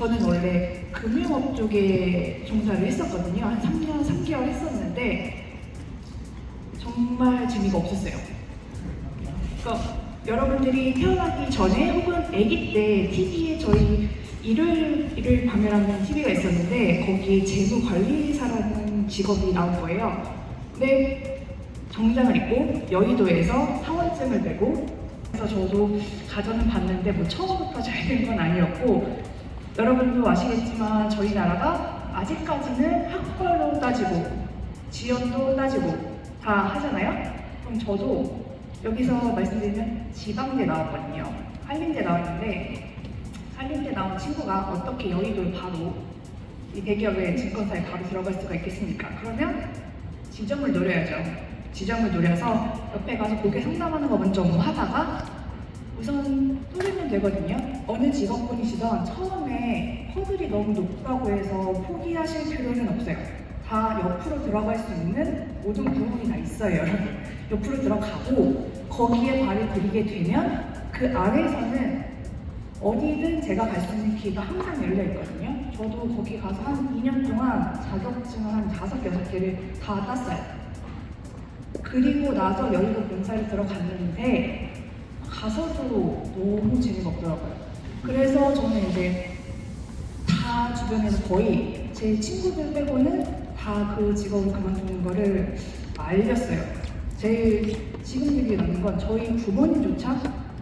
저는 원래 금융업 쪽에 종사를 했었거든요. 한 3년, 3개월 했었는데 정말 재미가 없었어요. 그러니까 여러분들이 태어나기 전에 혹은 아기 때 TV에 저희 일요일 밤이라는 TV가 있었는데 거기에 재무관리사라는 직업이 나온 거예요. 근데 정장을 입고 여의도에서 사원증을 내고 그래서 저도 가전은 봤는데 뭐 처음부터 잘 된 건 아니었고 여러분도 아시겠지만 저희 나라가 아직까지는 학벌로 따지고 지연도 따지고 다 하잖아요. 그럼 저도 여기서 말씀드리면 지방대 나왔거든요. 한림대 나왔는데 한림대 나온 친구가 어떻게 여의도에 바로 이 대기업의 증권사에 바로 들어갈 수가 있겠습니까? 그러면 지점을 노려야죠. 지점을 노려서 옆에 가서 고객 상담하는 거 먼저 하다가 우선 뚫리면 되거든요. 어느 직업군이시던 처음에 허들이 너무 높다고 해서 포기하실 필요는 없어요. 다 옆으로 들어갈 수 있는 모든 구멍이 다 있어요, 여러분. 옆으로 들어가고 거기에 발을 들이게 되면 그 아래에서는 어디든 제가 갈 수 있는 길이 항상 열려 있거든요. 저도 거기 가서 한 2년 동안 자격증을 한 5, 6개를 다 땄어요. 그리고 나서 여의도 본사에 들어갔는데 가서도 너무 재미가 없더라고요. 그래서 저는 이제 다 주변에서 거의 제 친구들 빼고는 다 그 직업을 그만두는 거를 알렸어요. 제일 지금 기억에 남는 건 저희 부모님조차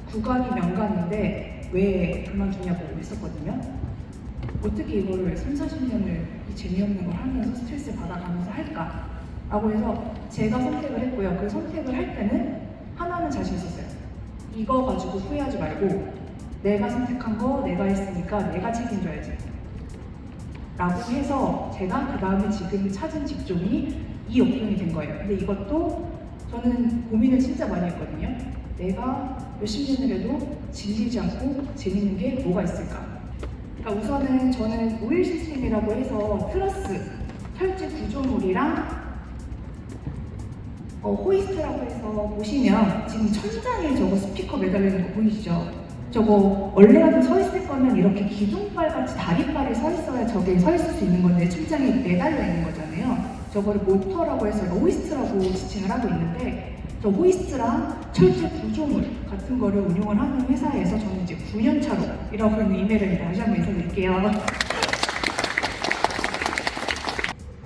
국악이 명가인데 왜 그만두냐고 했었거든요. 어떻게 이거를 3, 40년을 이 재미없는 걸 하면서 스트레스 받아가면서 할까? 라고 해서 제가 선택을 했고요. 그 선택을 할 때는 하나는 자신 있었어요. 이거 가지고 후회하지 말고 내가 선택한 거 내가 했으니까 내가 책임져야지 라고 해서 제가 그 다음에 지금 찾은 직종이 이 업종이 된 거예요. 근데 이것도 저는 고민을 진짜 많이 했거든요. 내가 몇십 년을 해도 질리지 않고 재밌는 게 뭐가 있을까? 그러니까 우선은 저는 오일 시스템이라고 해서 트러스, 철제 구조물이랑 호이스트라고 해서 보시면 지금 천장에 저거 스피커 매달려 있는 거 보이시죠? 저거 원래라도 서 있을 거면 이렇게 기둥발같이 다리발이 서 있어야 저게 서 있을 수 있는 건데 천장에 매달려 있는 거잖아요. 저거를 모터라고 해서 호이스트라고 지칭을 하고 있는데 저 호이스트랑 철제 구조물 같은 거를 운용을 하는 회사에서 저는 이제 9년 차로 일하고 있는 이메일입니다. 다시 한번 인사드릴게요.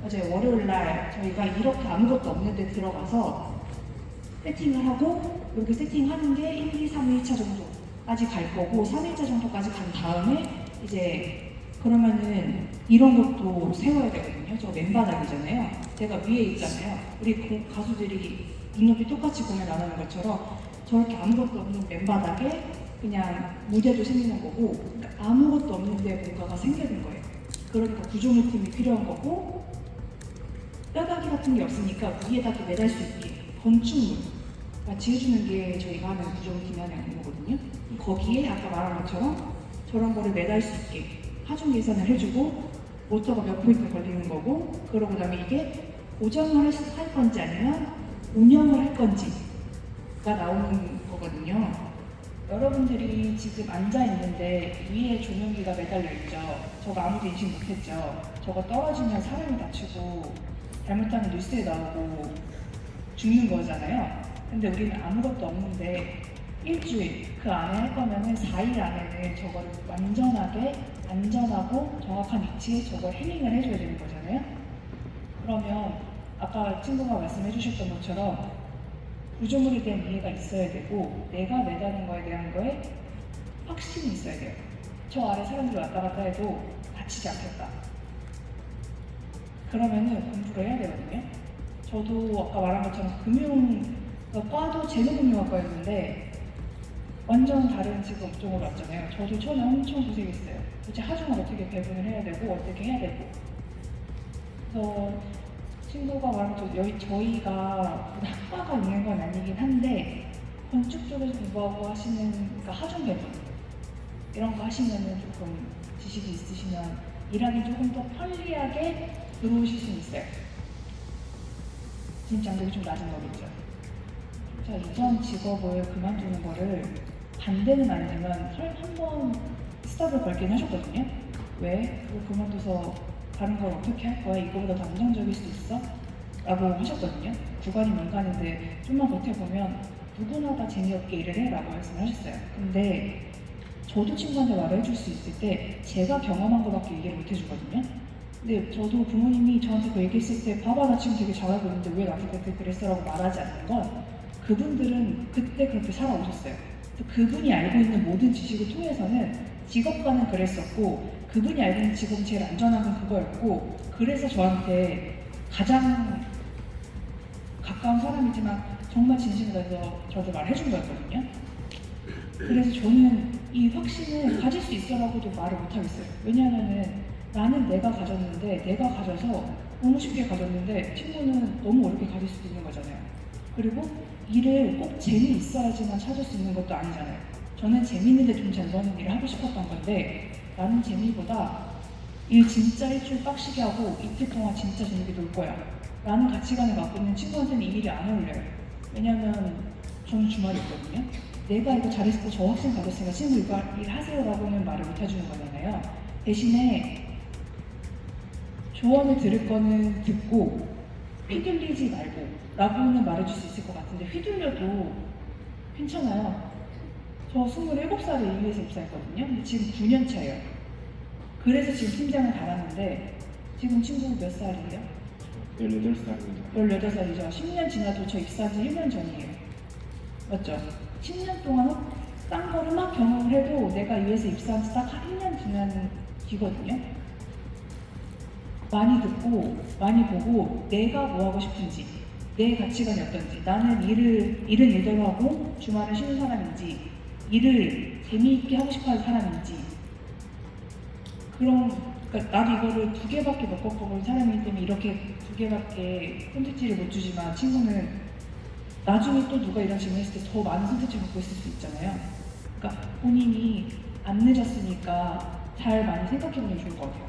어제 월요일날 저희가 이렇게 아무것도 없는 데 들어가서 세팅을 하고 여기 세팅하는 게 1, 2, 3, 1차 정도까지 갈 거고 3일차 정도까지 간 다음에 이제 그러면은 이런 것도 세워야 되거든요. 저 맨바닥이잖아요. 제가 위에 있잖아요. 우리 가수들이 눈높이 똑같이 공연 안 하는 것처럼 저렇게 아무것도 없는 맨바닥에 그냥 무대도 생기는 거고 그러니까 아무것도 없는데 뭔가가 생기는 거예요. 그러니까 구조물 팀이 필요한 거고 뼈다귀 같은 게 없으니까 위에다 매달 수 있게 건축물 지어주는 게 저희가 하는 구조물 팀이 하는 거거든요. 거기에 아까 말한 것처럼 저런 거를 매달 수 있게 하중 계산을 해주고 모터가 몇 포인트 걸리는 거고 그러고 나면 이게 고정을 할 건지 아니면 운영을 할 건지가 나오는 거거든요. 여러분들이 지금 앉아 있는데 위에 조명기가 매달려 있죠. 저거 아무도 인식 못했죠. 저거 떨어지면 사람이 다치고 잘못하면 뉴스에 나오고 죽는 거잖아요. 근데 우리는 아무것도 없는데 일주일 그 안에 할 거면은 4일 안에는 저거를 완전하게 안전하고 정확한 위치에 저걸 해밍을 해줘야 되는 거잖아요. 그러면 아까 친구가 말씀해 주셨던 것처럼 구조물에 대한 이해가 있어야 되고 내가 매다는 거에 대한 거에 확신이 있어야 돼요. 저 아래 사람들이 왔다 갔다 해도 다치지 않겠다. 그러면은 공부를 해야 되거든요. 저도 아까 말한 것처럼 과도 재무금융학과였는데 완전 다른 지금 업종으로 왔잖아요. 저도 처음에 엄청 고생했어요. 도대체 하중을 어떻게 배분을 해야 되고 어떻게 해야 되고 그래서 친구가 말한 것처럼 저희가 학과가 있는 건 아니긴 한데 건축 쪽에서 공부하고 하시는 그러니까 하중 배분 이런 거 하시면은 조금 지식이 있으시면 일하기 조금 더 편리하게 들어오실 수 있어요. 진입 장벽이 좀 낮은 거겠죠. 자, 이전 직업을 그만두는 거를 반대는 아니지만 한번 스탑을 걸긴 하셨거든요. 왜? 그거 그만둬서 다른 걸 어떻게 할 거야? 이거보다 더 안정적일 수 있어? 라고 하셨거든요. 구간이 민간인데 좀만 버텨보면 누구나 다 재미없게 일을 해 라고 말씀을 하셨어요. 근데 저도 친구한테 말을 해줄 수 있을 때 제가 경험한 거밖에 얘기를 못 해주거든요. 근데 저도 부모님이 저한테 그 얘기했을 때 봐봐 나 지금 되게 잘하고 있는데 왜 나한테 그때 그랬어? 라고 말하지 않는 건 그분들은 그때 그렇게 살아오셨어요. 그래서 그분이 알고 있는 모든 지식을 통해서는 직업과는 그랬었고 그분이 알고 있는 직업이 제일 안전한 건 그거였고 그래서 저한테 가장 가까운 사람이지만 정말 진심으로 해서 저한테 말해준 거였거든요. 그래서 저는 이 확신을 가질 수 있어라고도 말을 못하겠어요. 왜냐하면은 나는 내가 가졌는데 내가 가져서 너무 쉽게 가졌는데 친구는 너무 어렵게 가질 수도 있는 거잖아요. 그리고 일을 꼭 재미있어야지만 찾을 수 있는 것도 아니잖아요. 저는 재미있는데 좀 잘 버는 일을 하고 싶었던 건데 나는 재미보다 일 진짜 일주일 빡시게 하고 이틀 동안 진짜 재밌게 놀 거야 라는 가치관을 갖고 있는 친구한테는 이 일이 안 어울려요. 왜냐면 저는 주말이 있거든요. 내가 이거 잘했을 때 저 학생 가졌으니까 친구 이거 일하세요 라고는 말을 못 해주는 거잖아요. 대신에 조언을 들을 거는 듣고 휘둘리지 말고 라고는 말해줄 수 있을 것 같은데 휘둘려도 괜찮아요. 저 27살에 EU에서 입사했거든요. 근데 지금 9년 차예요. 그래서 지금 팀장을 달았는데 지금 친구 몇 살이에요? 18살입니다. 18살이죠. 10년 지나도 저 입사한 지 1년 전이에요. 맞죠? 10년 동안 딴 거를 막 경험을 해도 내가 EU에서 입사한 지 딱 1년 지난 기거든요. 많이 듣고 많이 보고 내가 뭐 하고 싶은지 내 가치관이 어떤지 나는 일은 일대로 하고 주말은 쉬는 사람인지 일을 재미있게 하고 싶어하는 사람인지 그러니까 나도 이거를 2개밖에 못 겪어본 사람이기 때문에 이렇게 2개밖에 선택지를 못 주지만 친구는 나중에 또 누가 이런 질문을 했을 때 더 많은 선택지를 갖고 있을 수 있잖아요. 그러니까 본인이 안 늦었으니까 잘 많이 생각해보면 좋을 것 같아요.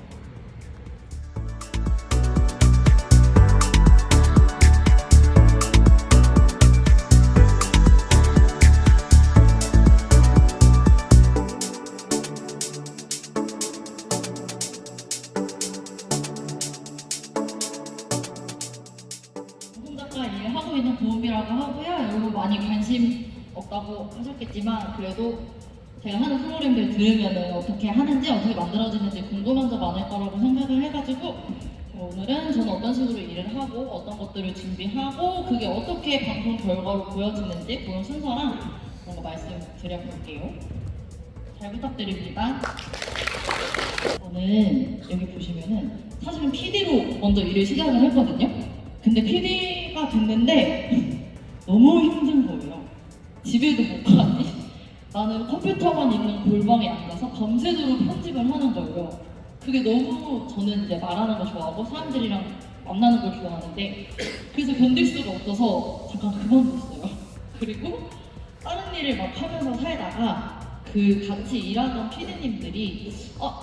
작가 일을 하고 있는 도움이라고 하고요. 여러분 많이 관심 없다고 하셨겠지만 그래도 제가 하는 프로그램들 들으면 어떻게 하는지 어떻게 만들어지는지 궁금한 점 많을 거라고 생각을 해가지고 오늘은 저는 어떤 식으로 일을 하고 어떤 것들을 준비하고 그게 어떻게 방송 결과로 보여지는지 그런 순서랑 그런 거 말씀드려볼게요. 잘 부탁드립니다. 저는 여기 보시면은 사실은 PD로 먼저 일을 시작을 했거든요. 근데 PD가 됐는데 너무 힘든 거예요. 집에도 못 가니 나는 컴퓨터만 있는 골방에 앉아서 밤새도록 편집을 하는 거예요. 그게 너무 저는 이제 말하는 거 좋아하고 사람들이랑 만나는 걸 좋아하는데 그래서 견딜 수가 없어서 잠깐 그만뒀어요. 그리고 다른 일을 막 하면서 살다가 그 같이 일하던 PD님들이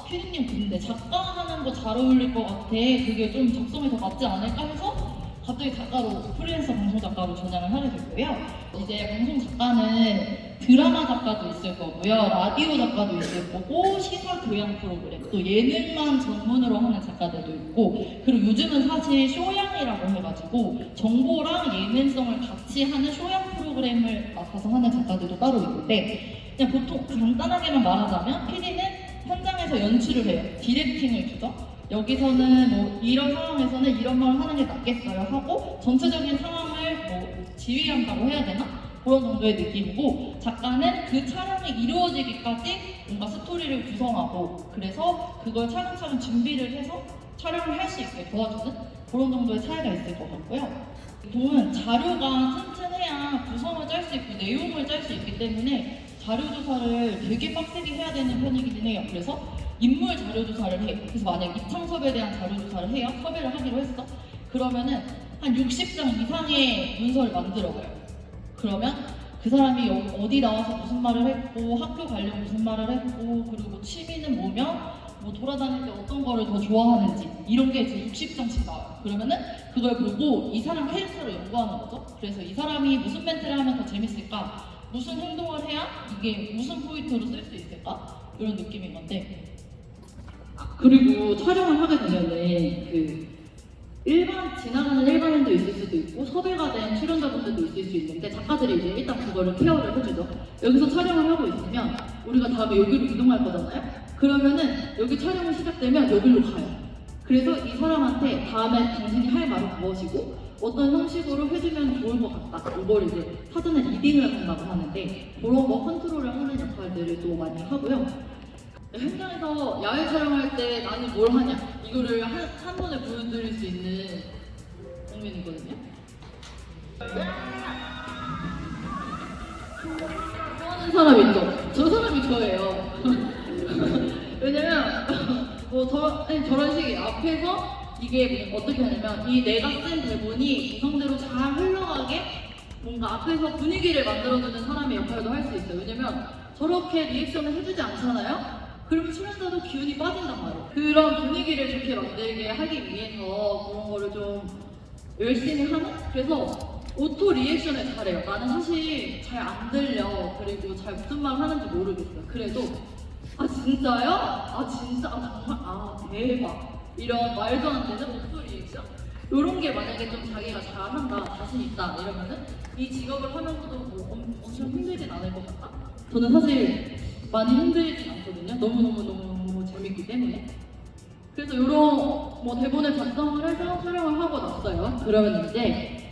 PD님 근데 작가 하는 거 잘 어울릴 것 같아. 그게 좀 적성에 더 맞지 않을까 해서 갑자기 작가로 프리랜서 방송 작가로 전향을 하게 됐고요. 이제 방송 작가는 드라마 작가도 있을 거고요, 라디오 작가도 있을 거고, 시사 교양 프로그램, 또 예능만 전문으로 하는 작가들도 있고, 그리고 요즘은 사실 쇼양이라고 해가지고 정보랑 예능성을 같이 하는 쇼양 프로그램을 맡아서 하는 작가들도 따로 있는데, 그냥 보통 간단하게만 말하자면 PD는 현장에서 연출을 해요. 디렉팅을 주죠. 여기서는 뭐 이런 상황에서는 이런 말을 하는 게 낫겠어요 하고 전체적인 상황을 뭐 지휘한다고 해야 되나? 그런 정도의 느낌이고 작가는 그 촬영이 이루어지기까지 뭔가 스토리를 구성하고 그래서 그걸 차근차근 준비를 해서 촬영을 할 수 있게 도와주는 그런 정도의 차이가 있을 것 같고요. 보통은 자료가 튼튼해야 구성을 짤 수 있고 내용을 짤 수 있기 때문에 자료 조사를 되게 빡세게 해야 되는 편이긴 해요. 그래서 인물 자료 조사를 해. 그래서 만약 이창섭에 대한 자료 조사를 해요. 섭외를 하기로 했어. 그러면은 한 60장 이상의 문서를 만들어가요. 그러면 그 사람이 어디 나와서 무슨 말을 했고 학교 관련 무슨 말을 했고 그리고 뭐 취미는 뭐며 뭐 돌아다닐 때 어떤 거를 더 좋아하는지 이런 게 이제 60장씩 나와요. 그러면은 그걸 보고 이 사람 캐릭터를 연구하는 거죠. 그래서 이 사람이 무슨 멘트를 하면 더 재밌을까? 무슨 행동을 해야 이게 무슨 포인트로 쓸 수 있을까? 이런 느낌인 건데 그리고 촬영을 하게 되면은 지나가는 일반인도 있을 수도 있고 섭외가 된 출연자분들도 있을 수 있는데 작가들이 이제 일단 그거를 케어를 해주죠. 여기서 촬영을 하고 있으면 우리가 다음에 여기로 이동할 거잖아요. 그러면은 여기 촬영이 시작되면 여기로 가요. 그래서 이 사람한테 다음에 당신이 할 말은 무엇이고 어떤 형식으로 해주면 좋을 것 같다. 이걸 이제 사전에 리딩을 한다고 하는데 그런 거 컨트롤을 하는 역할들을 또 많이 하고요. 현장에서 야외 촬영할 때 나는 뭘 하냐 이거를 한 번에 보여드릴 수 있는 장면이거든요. 좋아하는 사람 있죠? 저 사람이 저예요. 왜냐면 저런 식의 앞에서 이게 어떻게 하냐면 이 내가 쓴 대본이 구성대로 잘 흘러가게 뭔가 앞에서 분위기를 만들어주는 사람의 역할도 할 수 있어요. 왜냐면 저렇게 리액션을 해주지 않잖아요? 그러면 출연자도 기운이 빠진단 말이에요. 그런 분위기를 좋게 만들게 하기 위해서 그런 거를 좀 열심히 하는? 그래서 오토 리액션을 잘해요. 나는 사실 잘 안 들려. 그리고 잘 무슨 말 하는지 모르겠어요. 그래도 아 진짜요? 아 진짜? 아 정말? 아 대박. 이런 말도 안 되는 오토 리액션? 이런 게 만약에 좀 자기가 잘한다, 자신 있다 이러면은 이 직업을 하면서도 뭐 엄청 힘들진 않을 것 같다? 저는 사실 많이 힘들진 않거든요. 너무 재밌기 때문에. 그래서 이런 뭐 대본을 작성을 해서 촬영을 하고 났어요. 그러면 이제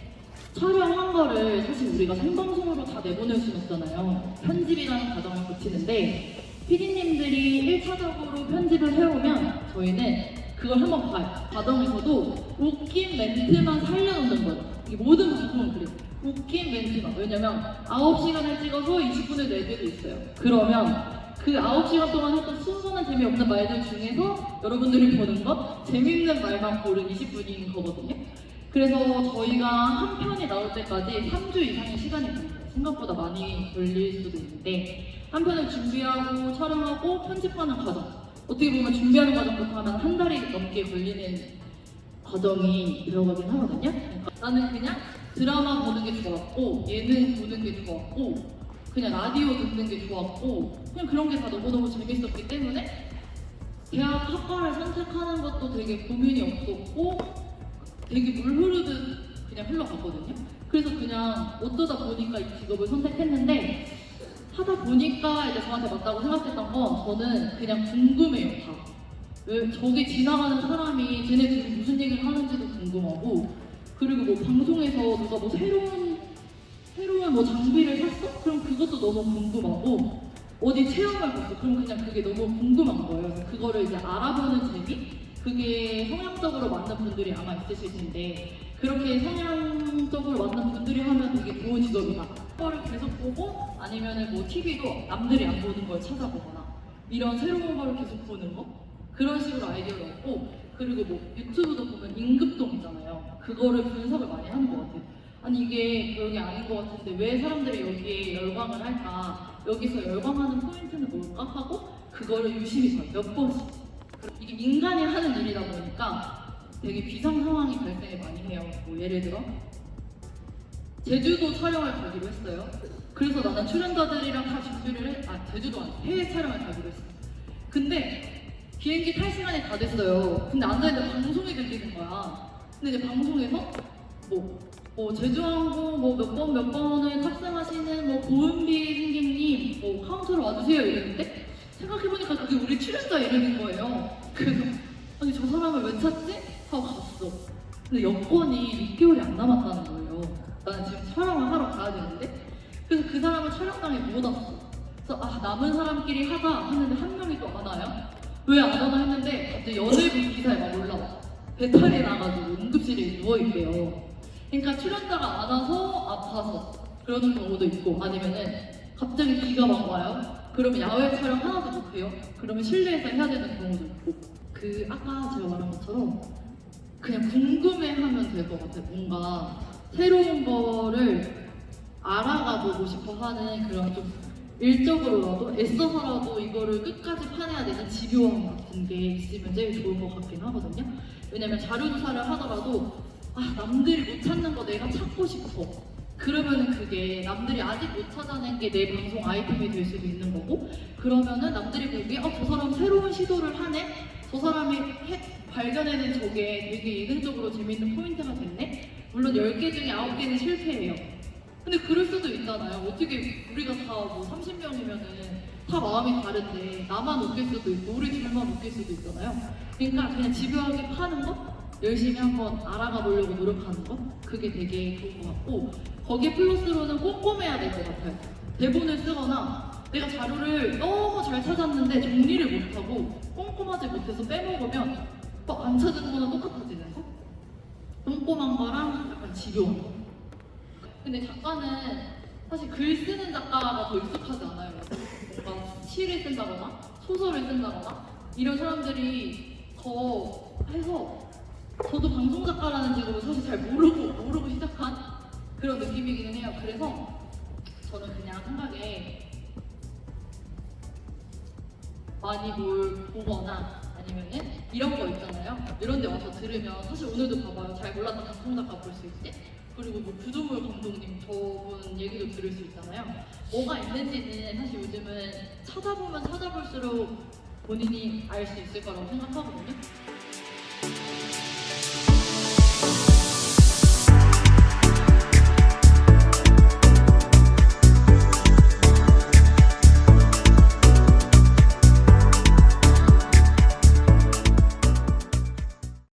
촬영한 거를 사실 우리가 생방송으로 다 내보낼 수는 없잖아요. 편집이라는 과정을 거치는데 PD님들이 1차적으로 편집을 해오면 저희는 그걸 한번 봐요. 과정에서도 웃긴 멘트만 살려놓는 거예요. 이 모든 방송은 그래요. 웃긴 멘트만. 왜냐면 9시간을 찍어서 20분을 낼 때도 있어요. 그러면 그 9시간 동안 했던 수많은 재미없는 말들 중에서 여러분들이 보는 것 재밌는 말만 고른 20분인 거거든요. 그래서 저희가 한 편이 나올 때까지 3주 이상의 시간이 걸려요. 생각보다 많이 걸릴 수도 있는데 한 편을 준비하고 촬영하고 편집하는 과정 어떻게 보면 준비하는 과정부터 하면 한 달이 넘게 걸리는 과정이 들어가긴 하거든요. 나는 그냥 드라마 보는 게 좋았고 예능 보는 게 좋았고 그냥 라디오 듣는 게 좋았고 그냥 그런 게 다 너무너무 재밌었기 때문에 대학 학과를 선택하는 것도 되게 고민이 없었고 되게 물 흐르듯 그냥 흘러갔거든요. 그래서 그냥 어쩌다 보니까 이 직업을 선택했는데 하다 보니까 이제 저한테 맞다고 생각했던 건 저는 그냥 궁금해요 다. 왜 저기 지나가는 사람이 쟤네들이 무슨 얘기를 하는지도 궁금하고 그리고 뭐 방송에서 누가 뭐 새로운 뭐 장비를 샀어? 그럼 그것도 너무 궁금하고 어디 체험을 갔어? 그럼 그냥 그게 너무 궁금한 거예요. 그래서 그거를 이제 알아보는 재미? 그게 성향적으로 맞는 분들이 아마 있으실 텐데 그렇게 성향적으로 맞는 분들이 하면 되게 좋은 직업이다. 그거를 계속 보고 아니면은 뭐 TV도 남들이 안 보는 걸 찾아보거나 이런 새로운 거를 계속 보는 거 그런 식으로 아이디어를 얻고 그리고 뭐 유튜브도 보면 임급동 있잖아요. 그거를 분석을 많이 하는 것 같아요. 아니 이게 별게 아닌 것 같은데 왜 사람들이 여기에 열광을 할까? 여기서 열광하는 포인트는 뭘까? 하고 그거를 유심히 봐요. 몇 번씩. 이게 인간이 하는 일이다 보니까 되게 비상 상황이 발생을 많이 해요. 뭐 예를 들어 제주도 촬영을 가기로 했어요. 그래서 나는 출연자들이랑 다 준비를 제주도 아니고 해외 촬영을 가기로 했어. 근데 비행기 탈 시간이 다 됐어요. 근데 앉아있는데 방송이 들리는 거야. 근데 이제 방송에서 제주항공 몇 번을 탑승하시는 고은비 승객님 카운터로 와주세요 이랬는데 생각해보니까 그게 우리 출연자 이름인 거예요. 그래서 아니 저 사람을 왜 찾지? 하고 갔어. 근데 여권이 6개월이 안 남았다는 거예요. 나는 지금 촬영을 하러 가야 되는데 그래서 그 사람을 촬영장에 못 왔어. 그래서 남은 사람끼리 하자 했는데 한 명이 또 안 와요. 왜 안 오나 했는데 갑자기 연예부 기사에 막 올라와. 배탈이 나가지고 응급실에 누워있대요. 그러니까 출연자가 안 와서 아파서 그러는 경우도 있고 아니면은 갑자기 비가 막 와요. 그러면 야외 촬영 하나도 못해요. 그러면 실내에서 해야 되는 경우도 있고 아까 제가 말한 것처럼 그냥 궁금해하면 될 것 같아요. 뭔가 새로운 거를 알아가보고 싶어 하는 그런 좀 일적으로라도 애써서라도 이거를 끝까지 파내야 되는 집요함 같은 게 있으면 제일 좋은 것 같긴 하거든요. 왜냐면 자료조사를 하더라도 남들이 못 찾는 거 내가 찾고 싶어. 그러면은 그게 남들이 아직 못 찾아낸 게 내 방송 아이템이 될 수도 있는 거고 그러면은 남들이 보기에 저 사람 새로운 시도를 하네? 저 사람이 발견해낸 저게 되게 예능적으로 재밌는 포인트가 됐네? 물론 10개 중에 9개는 실패예요. 근데 그럴 수도 있잖아요. 어떻게 우리가 다 뭐 30명이면은 다 마음이 다른데 나만 웃길 수도 있고 우리 둘만 웃길 수도 있잖아요. 그러니까 그냥 집요하게 파는 거? 열심히 한번 알아가 보려고 노력하는 거? 그게 되게 좋은 것 같고 거기에 플러스로는 꼼꼼해야 될 것 같아요. 대본을 쓰거나 내가 자료를 너무 잘 찾았는데 정리를 못하고 꼼꼼하지 못해서 빼먹으면 또 안 찾은 거랑 똑같아지는 거? 꼼꼼한 거랑 약간 집요한 거. 근데 작가는 사실 글 쓰는 작가가 더 익숙하지 않아요. 뭔가 시를 쓴다거나 소설을 쓴다거나 이런 사람들이 더 해서 저도 방송 작가라는 직업을 사실 잘 모르고 시작한 그런 느낌이기는 해요. 그래서 저는 그냥 생각에 많이 뭘 보거나 아니면은 이런 거 있잖아요. 이런 데 와서 들으면 사실 오늘도 봐봐요. 잘 몰랐던 방송 작가 볼 수 있지? 그리고 뭐 구조물 감독님 저분 얘기도 들을 수 있잖아요. 뭐가 있는지는 사실 요즘은 찾아보면 찾아볼수록 본인이 알 수 있을 거라고 생각하거든요.